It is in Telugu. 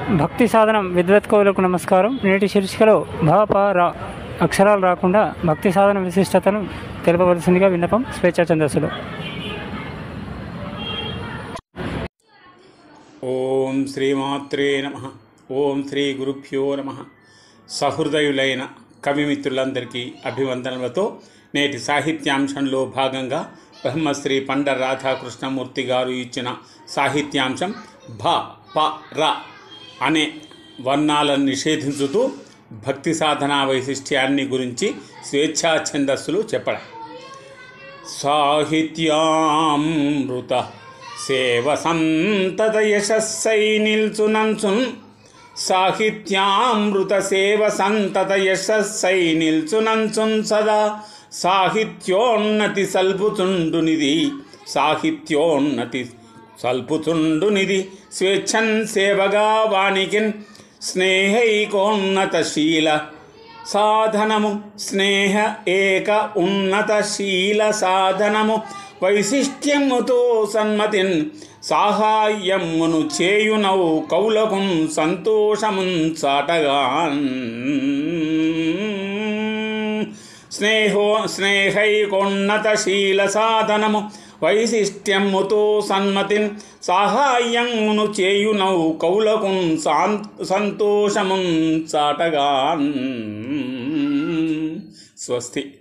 భక్తి సాధనం విద్వత్కవులకు నమస్కారం. నేటి శీర్షికలో రా అక్షరాలు రాకుండా భక్తి సాధన విశిష్టతను తెలుపవలసిందిగా విన్నపం. స్వేచ్ఛా ఛందస్సులు. ఓం శ్రీమాత్రే నమః. ఓం శ్రీ గురుభ్యో నమః. సహృదయులైన కవిమిత్రులందరికీ అభివందనలతో నేటి సాహిత్యాంశంలో భాగంగా బ్రహ్మశ్రీ పండ రాధాకృష్ణమూర్తి గారు ఇచ్చిన సాహిత్యాంశం భ ప ర అనే వర్ణాలను నిషేధించుతూ భక్తి సాధనా వైశిష్ట్యాన్ని గురించి స్వేచ్ఛా ఛందస్సులు చెప్పడం. సాహిత్యామృత సేవ సంతత యశస్సై నిల్చునంచున్, సాహిత్యామృత సేవ సంతత యశస్సై నిల్చునంచున్ సదా సాహిత్యోన్నతి సల్పుచుండునిది, సాహిత్యోన్నతి సల్పుచుండునిది స్వేచ్ఛన్ సేవగా వాణికిన్ స్నేహైకోన్నతశీల సాధనము, స్నేహ ఏక ఉన్నతశీల సాధనము వైశిష్ట్యముతో సన్మతిన్ సాహాయ్యమును చేయునవు కౌలకున్ సంతోషమున్ చాటగాన్. స్నేహైకోన్నతశీల సాధనము వైశిష్ట్యముతో సన్మతిన్ సాహాయ్యమును చేయునవు కౌలకున్ సంతోషమున్ చాటగాన్. స్వస్తి.